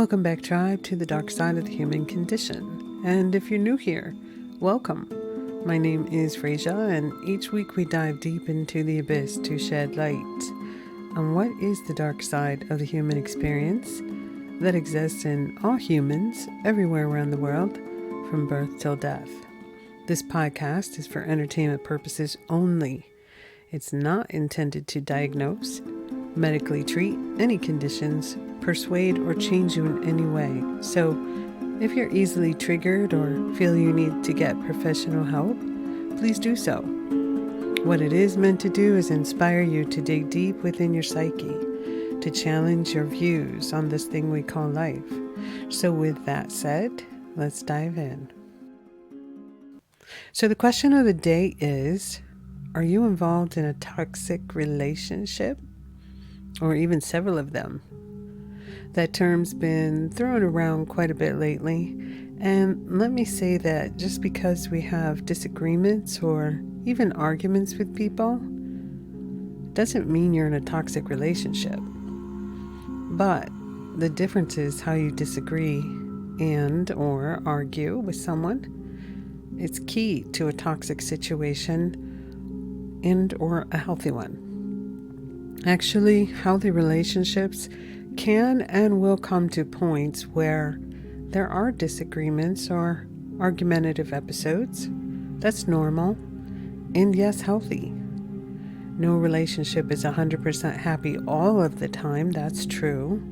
Welcome back, tribe, to the dark side of the human condition. And if you're new here, welcome. My name is Frasier, and each week we dive deep into the abyss to shed light on what is the dark side of the human experience that exists in all humans everywhere around the world, from birth till death. This podcast is for entertainment purposes only. It's not intended to diagnose, medically treat any conditions, persuade, or change you in any way. So, if you're easily triggered or feel you need to get professional help, please do so. What it is meant to do is inspire you to dig deep within your psyche, to challenge your views on this thing we call life. So with that said, let's dive in. So the question of the day is, are you involved in a toxic relationship? Or even several of them? That term's been thrown around quite a bit lately, and let me say that just because we have disagreements or even arguments with people doesn't mean you're in a toxic relationship. But the difference is how you disagree and or argue with someone. It's key to a toxic situation and or a healthy one. Actually, healthy relationships can and will come to points where there are disagreements or argumentative episodes. That's normal and yes, healthy. No relationship is 100% happy all of the time, that's true.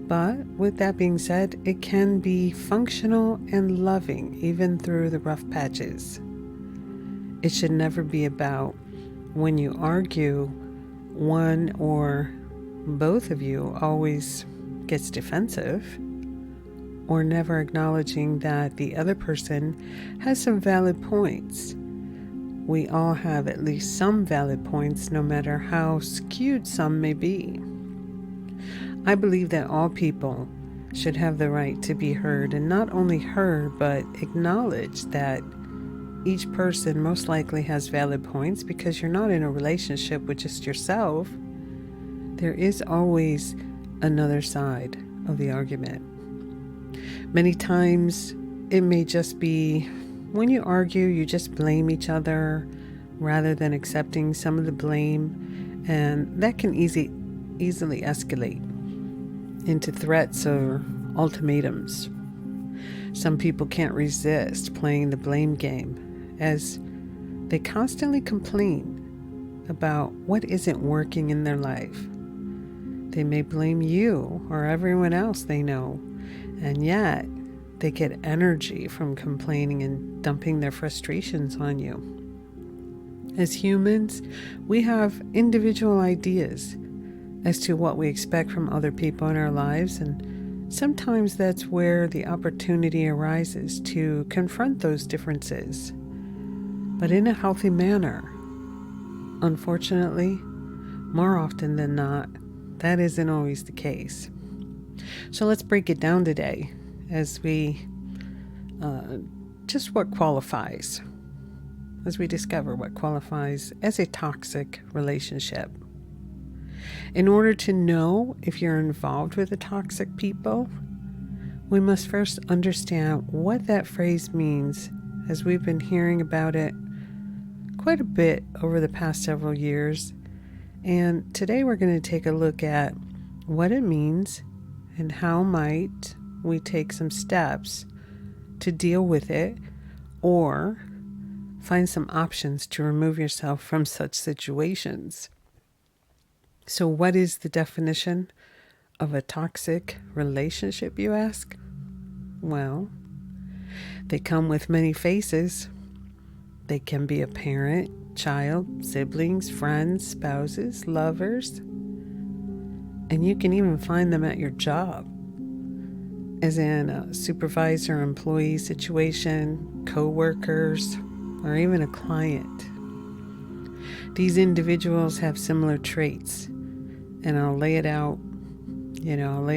But with that being said, it can be functional and loving even through the rough patches. It should never be about when you argue, one or both of you always gets defensive, or never acknowledging that the other person has some valid points. We all have at least some valid points, no matter how skewed some may be. I believe that all people should have the right to be heard, and not only heard, but acknowledge that each person most likely has valid points, because you're not in a relationship with just yourself. There is always another side of the argument. Many times it may just be when you argue, you just blame each other rather than accepting some of the blame, and that can easily escalate into threats or ultimatums. Some people can't resist playing the blame game, as they constantly complain about what isn't working in their life. They may blame you or everyone else they know, and yet they get energy from complaining and dumping their frustrations on you. As humans, we have individual ideas as to what we expect from other people in our lives, and sometimes that's where the opportunity arises to confront those differences, but in a healthy manner. Unfortunately, more often than not, that isn't always the case. So let's break it down today as we just what qualifies, as we discover what qualifies as a toxic relationship. In order to know if you're involved with the toxic people, we must first understand what that phrase means, as we've been hearing about it quite a bit over the past several years. And today we're going to take a look at what it means and how might we take some steps to deal with it, or find some options to remove yourself from such situations. So what is the definition of a toxic relationship, you ask? Well, they come with many faces. They can be a parent, child, siblings, friends, spouses, lovers, and you can even find them at your job, as in a supervisor-employee situation, co-workers, or even a client. These individuals have similar traits, and I'll lay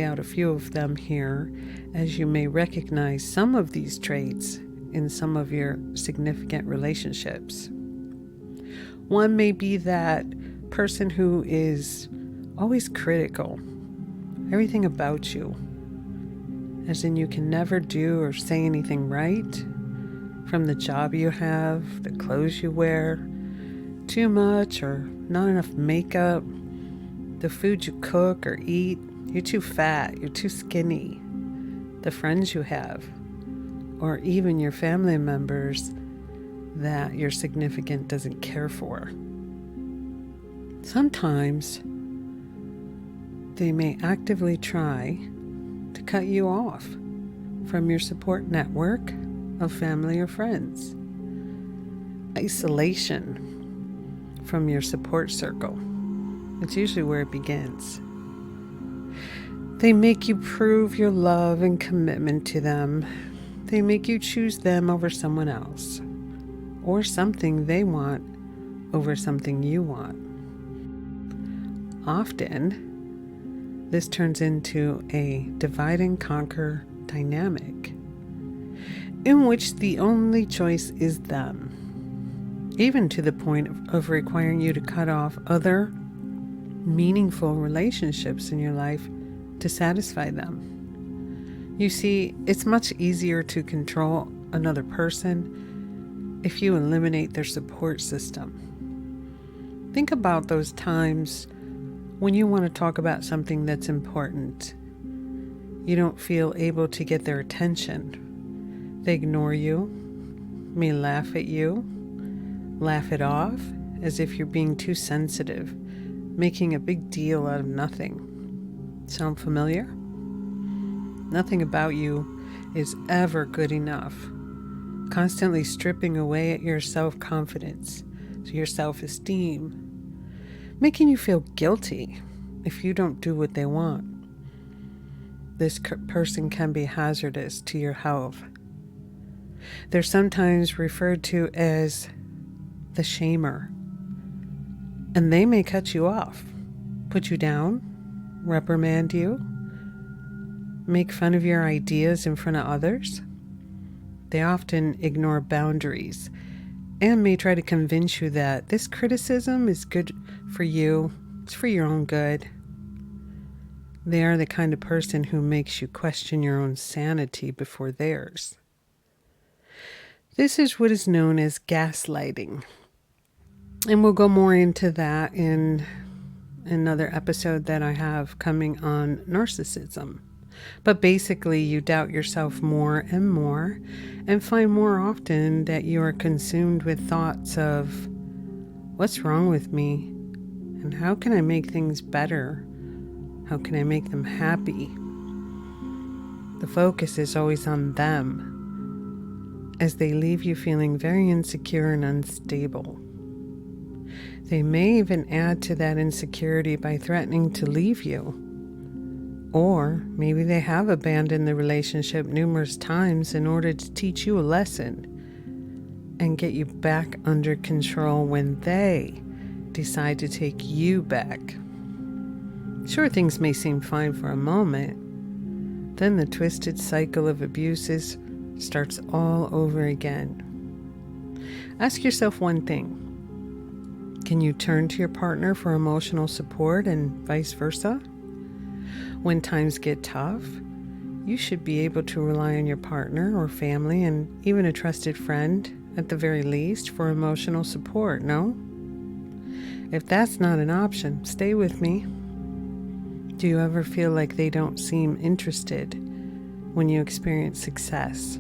out a few of them here, as you may recognize some of these traits in some of your significant relationships. One may be that person who is always critical, everything about you, as in you can never do or say anything right, from the job you have, the clothes you wear, too much or not enough makeup, the food you cook or eat, you're too fat, you're too skinny, the friends you have, or even your family members that your significant doesn't care for. Sometimes they may actively try to cut you off from your support network of family or friends. Isolation from your support circle. It's usually where it begins. They make you prove your love and commitment to them. They make you choose them over someone else, or something they want over something you want. Often, this turns into a divide and conquer dynamic, in which the only choice is them, even to the point of requiring you to cut off other meaningful relationships in your life to satisfy them. You see, it's much easier to control another person if you eliminate their support system. Think about those times when you want to talk about something that's important. You don't feel able to get their attention. They ignore you, may laugh at you, laugh it off as if you're being too sensitive, making a big deal out of nothing. Sound familiar? Nothing about you is ever good enough. Constantly stripping away at your self-confidence, your self-esteem, making you feel guilty if you don't do what they want. This person can be hazardous to your health. They're sometimes referred to as the shamer, and they may cut you off, put you down, reprimand you, make fun of your ideas in front of others. They often ignore boundaries and may try to convince you that this criticism is good for you, it's for your own good. They are the kind of person who makes you question your own sanity before theirs. This is what is known as gaslighting. And we'll go more into that in another episode that I have coming on narcissism. But basically, you doubt yourself more and more and find more often that you are consumed with thoughts of, what's wrong with me? And how can I make things better? How can I make them happy? The focus is always on them, as they leave you feeling very insecure and unstable. They may even add to that insecurity by threatening to leave you. Or maybe they have abandoned the relationship numerous times in order to teach you a lesson and get you back under control when they decide to take you back. Sure, things may seem fine for a moment, then the twisted cycle of abuses starts all over again. Ask yourself one thing. Can you turn to your partner for emotional support and vice versa? When times get tough, you should be able to rely on your partner or family and even a trusted friend, at the very least, for emotional support, no? If that's not an option, stay with me. Do you ever feel like they don't seem interested when you experience success?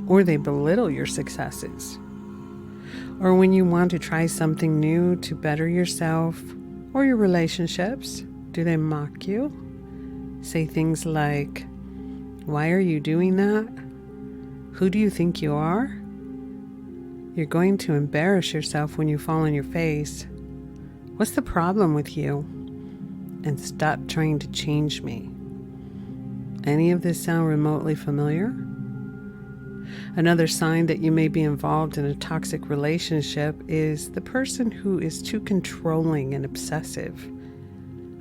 Or they belittle your successes? Or when you want to try something new to better yourself or your relationships, do they mock you? Say things like, why are you doing that? Who do you think you are? You're going to embarrass yourself when you fall on your face. What's the problem with you? And stop trying to change me. Any of this sound remotely familiar? Another sign that you may be involved in a toxic relationship is the person who is too controlling and obsessive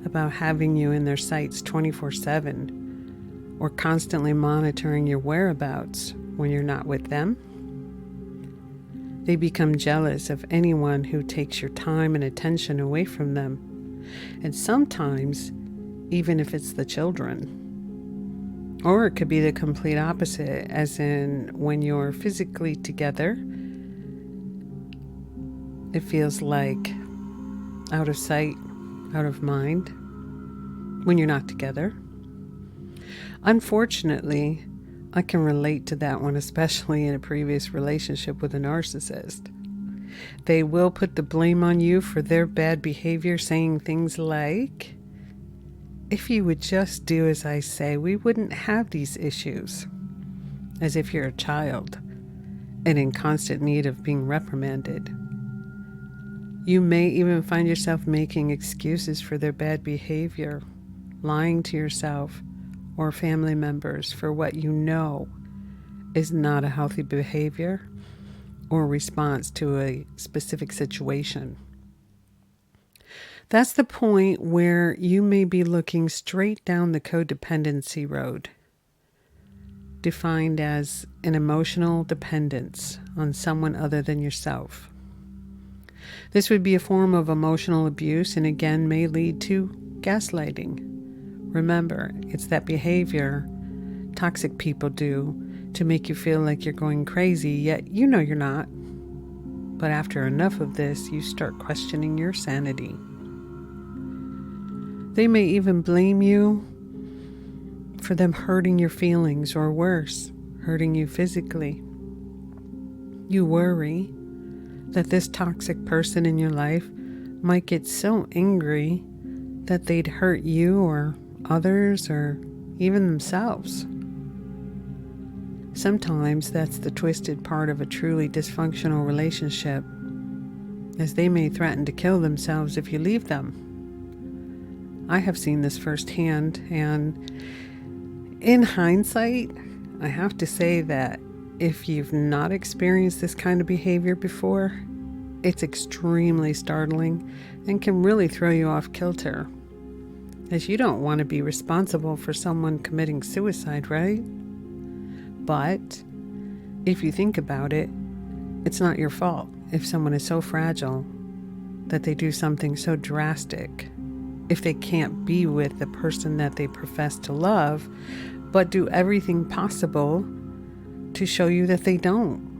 about having you in their sights 24/7 or constantly monitoring your whereabouts when you're not with them. They become jealous of anyone who takes your time and attention away from them, and sometimes even if it's the children. Or it could be the complete opposite, as in when you're physically together, it feels like out of sight, out of mind when you're not together. Unfortunately, I can relate to that one, especially in a previous relationship with a narcissist. They will put the blame on you for their bad behavior, saying things like, if you would just do as I say, we wouldn't have these issues. As if you're a child and in constant need of being reprimanded. You may even find yourself making excuses for their bad behavior, lying to yourself or family members for what you know is not a healthy behavior or response to a specific situation. That's the point where you may be looking straight down the codependency road, defined as an emotional dependence on someone other than yourself. This would be a form of emotional abuse and again may lead to gaslighting. Remember, it's that behavior toxic people do to make you feel like you're going crazy, yet you know you're not. But after enough of this, you start questioning your sanity. They may even blame you for them hurting your feelings, or worse, hurting you physically. You worry that this toxic person in your life might get so angry that they'd hurt you or others or even themselves. Sometimes that's the twisted part of a truly dysfunctional relationship, as they may threaten to kill themselves if you leave them. I have seen this firsthand, and in hindsight, I have to say that if you've not experienced this kind of behavior before, it's extremely startling and can really throw you off kilter, as you don't want to be responsible for someone committing suicide, right? But if you think about it, it's not your fault if someone is so fragile that they do something so drastic. If they can't be with the person that they profess to love, but do everything possible to show you that they don't.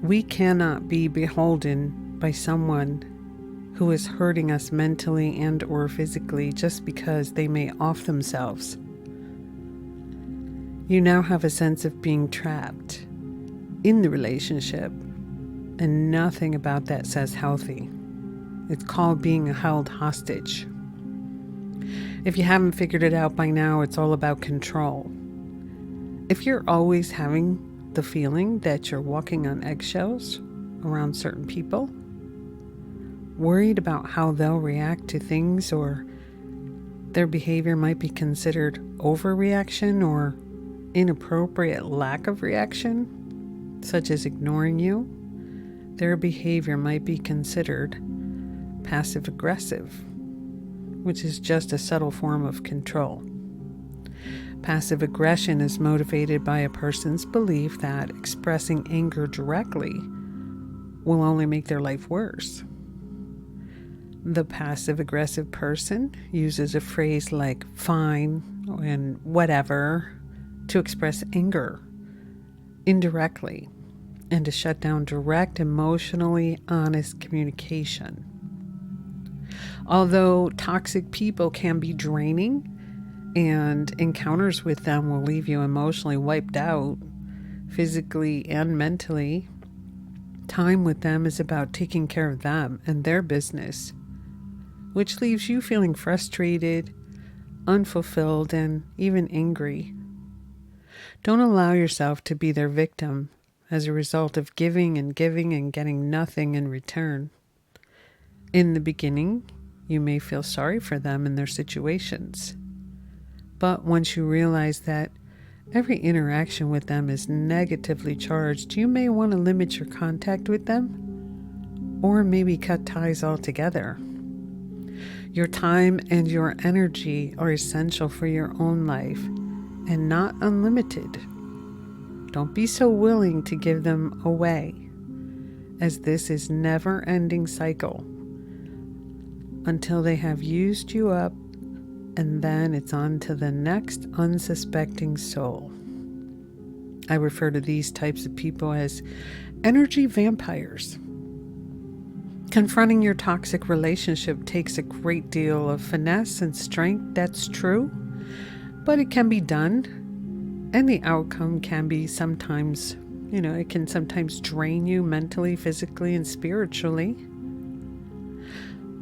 We cannot be beholden by someone who is hurting us mentally and or physically just because they may off themselves. You now have a sense of being trapped in the relationship, and nothing about that says healthy. It's called being held hostage. If you haven't figured it out by now, it's all about control. If you're always having the feeling that you're walking on eggshells around certain people, worried about how they'll react to things, or their behavior might be considered overreaction or inappropriate lack of reaction, such as ignoring you, their behavior might be considered passive-aggressive, which is just a subtle form of control. Passive aggression is motivated by a person's belief that expressing anger directly will only make their life worse. The passive-aggressive person uses a phrase like fine and whatever to express anger indirectly and to shut down direct, emotionally honest communication. Although toxic people can be draining and encounters with them will leave you emotionally wiped out, physically and mentally, time with them is about taking care of them and their business, which leaves you feeling frustrated, unfulfilled, and even angry. Don't allow yourself to be their victim as a result of giving and getting nothing in return. In the beginning, you may feel sorry for them and their situations. But once you realize that every interaction with them is negatively charged, you may want to limit your contact with them, or maybe cut ties altogether. Your time and your energy are essential for your own life and not unlimited. Don't be so willing to give them away, as this is a never-ending cycle until they have used you up and then it's on to the next unsuspecting soul. I refer to these types of people as energy vampires. Confronting your toxic relationship takes a great deal of finesse and strength, that's true, but it can be done, and the outcome can be sometimes, it can sometimes drain you mentally, physically, and spiritually.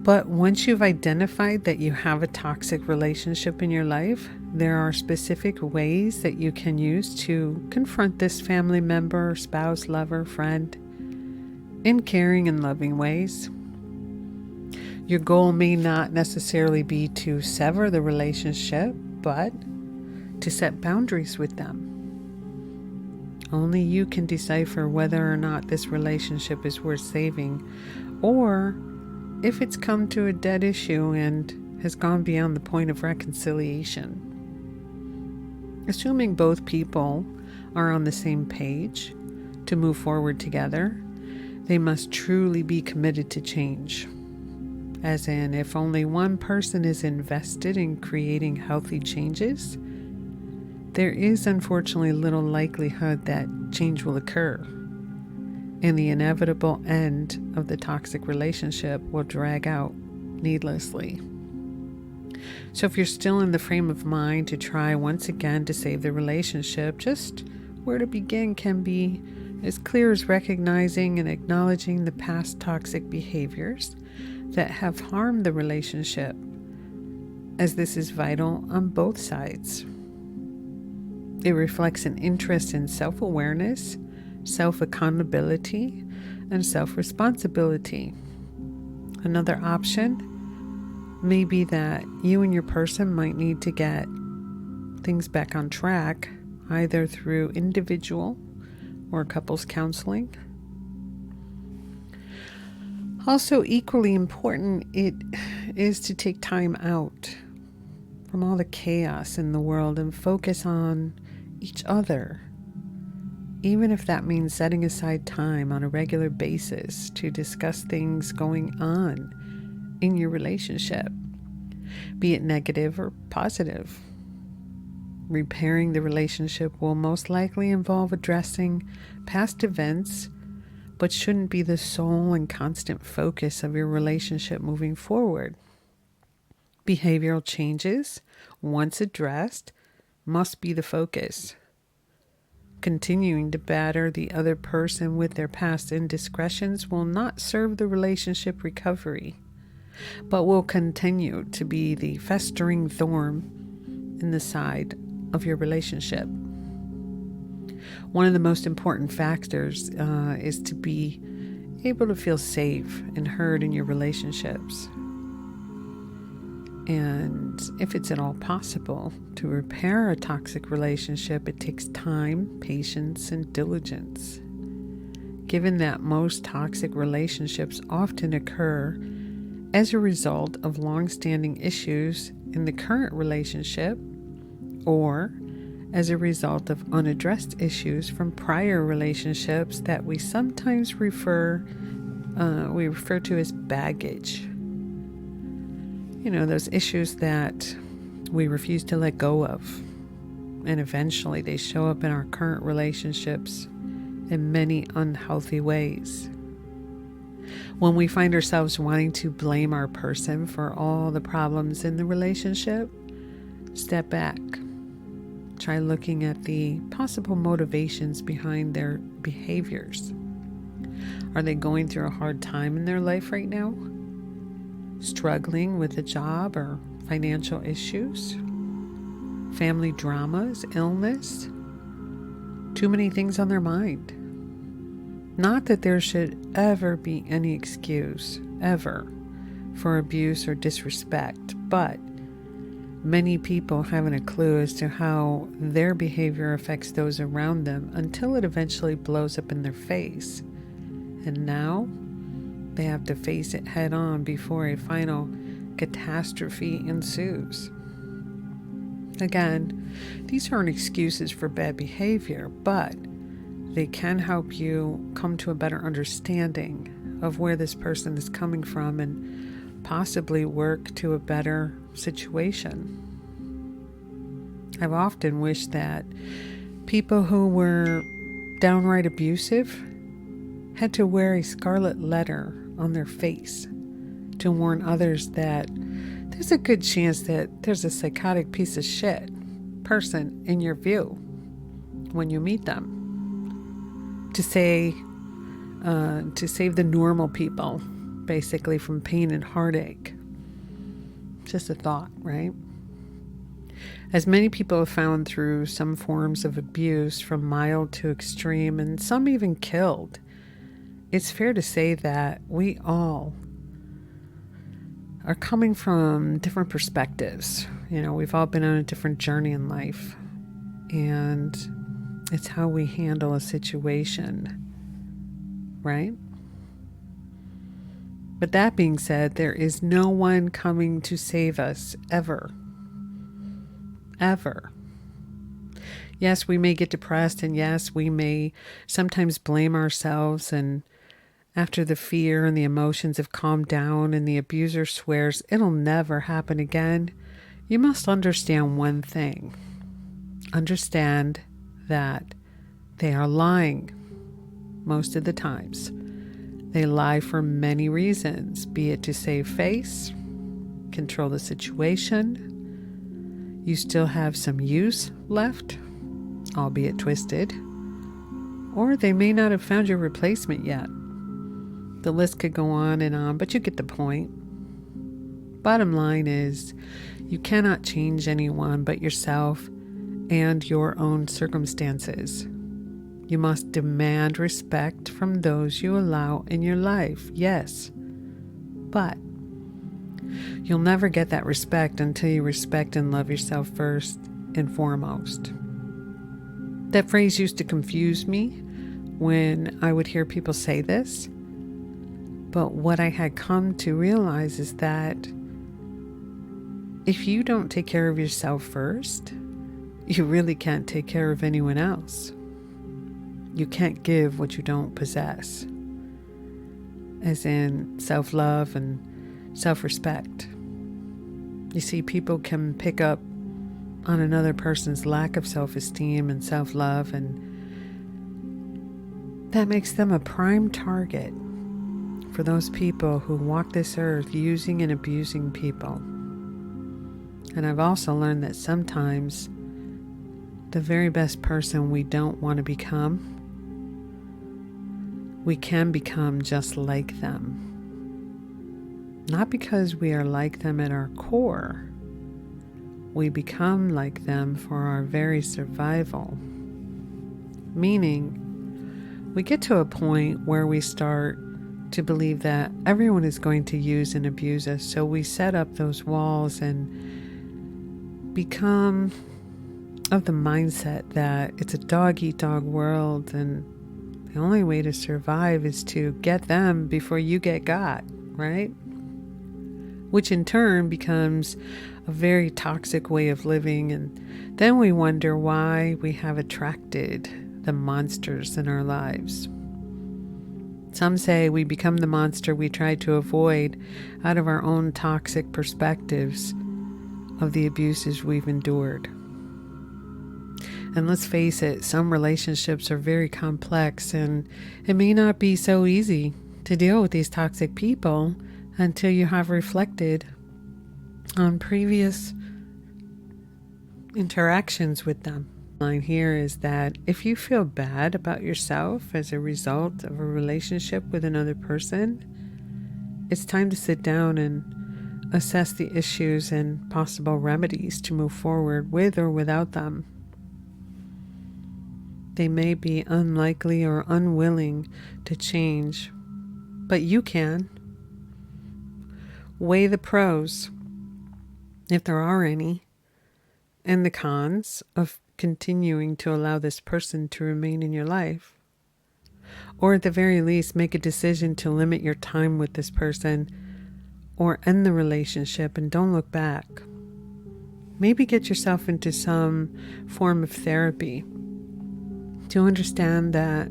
But once you've identified that you have a toxic relationship in your life, there are specific ways that you can use to confront this family member, spouse, lover, friend in caring and loving ways. Your goal may not necessarily be to sever the relationship, but to set boundaries with them. Only you can decipher whether or not this relationship is worth saving, or if it's come to a dead issue and has gone beyond the point of reconciliation. Assuming both people are on the same page to move forward together, they must truly be committed to change. As in, if only one person is invested in creating healthy changes, there is unfortunately little likelihood that change will occur, and the inevitable end of the toxic relationship will drag out needlessly. So if you're still in the frame of mind to try once again to save the relationship, just where to begin can be as clear as recognizing and acknowledging the past toxic behaviors that have harmed the relationship, as this is vital on both sides. It reflects an interest in self-awareness, self-accountability, and self-responsibility. Another option may be that you and your person might need to get things back on track, either through individual or couples counseling. Also, equally important, it is to take time out from all the chaos in the world and focus on each other, even if that means setting aside time on a regular basis to discuss things going on in your relationship, be it negative or positive. Repairing the relationship will most likely involve addressing past events, but shouldn't be the sole and constant focus of your relationship moving forward. Behavioral changes, once addressed, must be the focus. Continuing to batter the other person with their past indiscretions will not serve the relationship recovery, but will continue to be the festering thorn in the side of your relationship. One of the most important factors is to be able to feel safe and heard in your relationships. And if it's at all possible to repair a toxic relationship, it takes time, patience, and diligence. Given that most toxic relationships often occur as a result of long-standing issues in the current relationship, or as a result of unaddressed issues from prior relationships that we sometimes refer to as baggage. Those issues that we refuse to let go of, and eventually they show up in our current relationships in many unhealthy ways. When we find ourselves wanting to blame our person for all the problems in the relationship, step back. Try looking at the possible motivations behind their behaviors. Are they going through a hard time in their life right now? Struggling with a job or financial issues? Family dramas, illness? Too many things on their mind. Not that there should ever be any excuse, ever, for abuse or disrespect, but many people haven't a clue as to how their behavior affects those around them until it eventually blows up in their face. And now they have to face it head on before a final catastrophe ensues. Again, these aren't excuses for bad behavior, but they can help you come to a better understanding of where this person is coming from and possibly work to a better situation. I've often wished that people who were downright abusive had to wear a scarlet letter on their face to warn others that there's a good chance that there's a psychotic piece of shit person in your view when you meet them. To save the normal people, basically, from pain and heartache. Just a thought, right? As many people have found through some forms of abuse, from mild to extreme, and some even killed, it's fair to say that we all are coming from different perspectives. We've all been on a different journey in life, and it's how we handle a situation, right? But that being said, there is no one coming to save us ever. Ever. Yes, we may get depressed, and yes, we may sometimes blame ourselves, and after the fear and the emotions have calmed down and the abuser swears it'll never happen again, you must understand one thing. Understand that they are lying most of the times. They lie for many reasons, be it to save face, control the situation, you still have some use left, albeit twisted, or they may not have found your replacement yet. The list could go on, but you get the point. Bottom line is, you cannot change anyone but yourself and your own circumstances. You must demand respect from those you allow in your life, yes. But you'll never get that respect until you respect and love yourself first and foremost. That phrase used to confuse me when I would hear people say this. But what I had come to realize is that if you don't take care of yourself first, you really can't take care of anyone else. You can't give what you don't possess, as in self-love and self-respect. You see, people can pick up on another person's lack of self-esteem and self-love, and that makes them a prime target for those people who walk this earth using and abusing people. And I've also learned that sometimes the very best person we don't want to become, we can become just like them. Not because we are like them at our core. We become like them for our very survival. Meaning, we get to a point where we start to believe that everyone is going to use and abuse us, so we set up those walls and become of the mindset that it's a dog-eat-dog world, and the only way to survive is to get them before you get got, right? Which in turn becomes a very toxic way of living, and then we wonder why we have attracted the monsters in our lives. Some say we become the monster we try to avoid out of our own toxic perspectives of the abuses we've endured. And let's face it, some relationships are very complex, and it may not be so easy to deal with these toxic people until you have reflected on previous interactions with them. Line here is that if you feel bad about yourself as a result of a relationship with another person, it's time to sit down and assess the issues and possible remedies to move forward with or without them. They may be unlikely or unwilling to change, but you can. Weigh the pros, if there are any, and the cons of continuing to allow this person to remain in your life. Or at the very least, make a decision to limit your time with this person or end the relationship and don't look back. Maybe get yourself into some form of therapy to understand that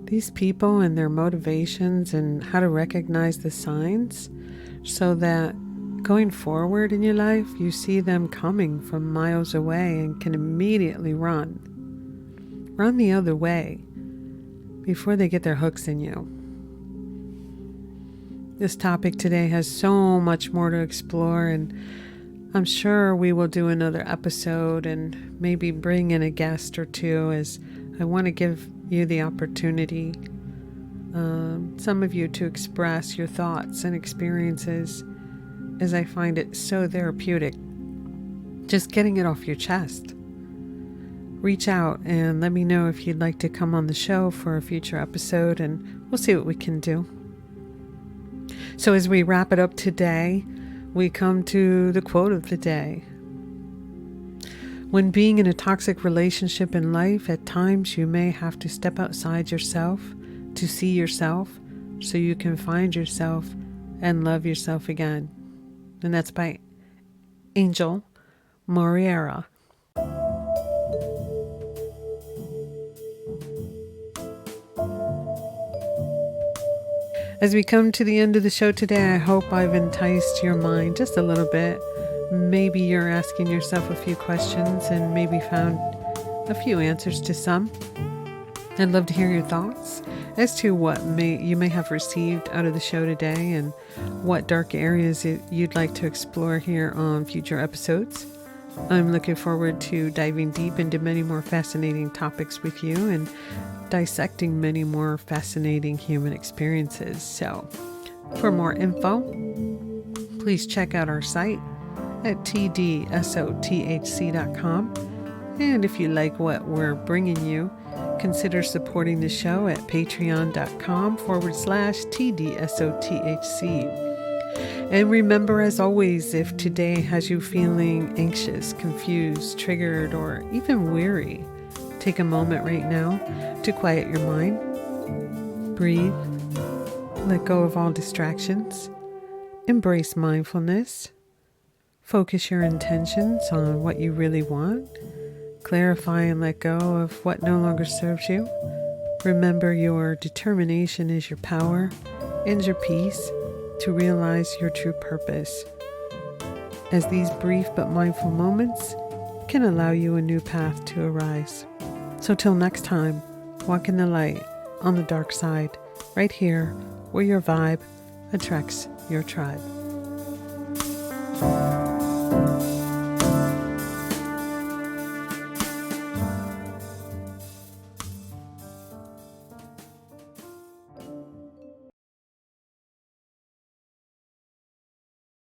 these people and their motivations and how to recognize the signs so that Going forward in your life, you see them coming from miles away and can immediately run. Run the other way before they get their hooks in you. This topic today has so much more to explore, and I'm sure we will do another episode and maybe bring in a guest or two, as I want to give you the opportunity, some of you, to express your thoughts and experiences, as I find it so therapeutic, just getting it off your chest. Reach out and let me know if you'd like to come on the show for a future episode, and we'll see what we can do. So as we wrap it up today, we come to the quote of the day. When being in a toxic relationship in life, at times you may have to step outside yourself to see yourself so you can find yourself and love yourself again. And that's by Angel Moriera. As we come to the end of the show today, I hope I've enticed your mind just a little bit. Maybe you're asking yourself a few questions and maybe found a few answers to some. I'd love to hear your thoughts as to what you may have received out of the show today, and what dark areas you'd like to explore here on future episodes. I'm looking forward to diving deep into many more fascinating topics with you and dissecting many more fascinating human experiences. So, for more info, please check out our site at tdsothc.com. And if you like what we're bringing you, consider supporting the show at patreon.com/tdsothc. And remember, as always, if today has you feeling anxious, confused, triggered, or even weary, take a moment right now to quiet your mind. Breathe. Let go of all distractions. Embrace mindfulness. Focus your intentions on what you really want. Clarify and let go of what no longer serves you. Remember, your determination is your power and your peace to realize your true purpose, as these brief but mindful moments can allow you a new path to arise. So till next time, walk in the light on the dark side, right here where your vibe attracts your tribe.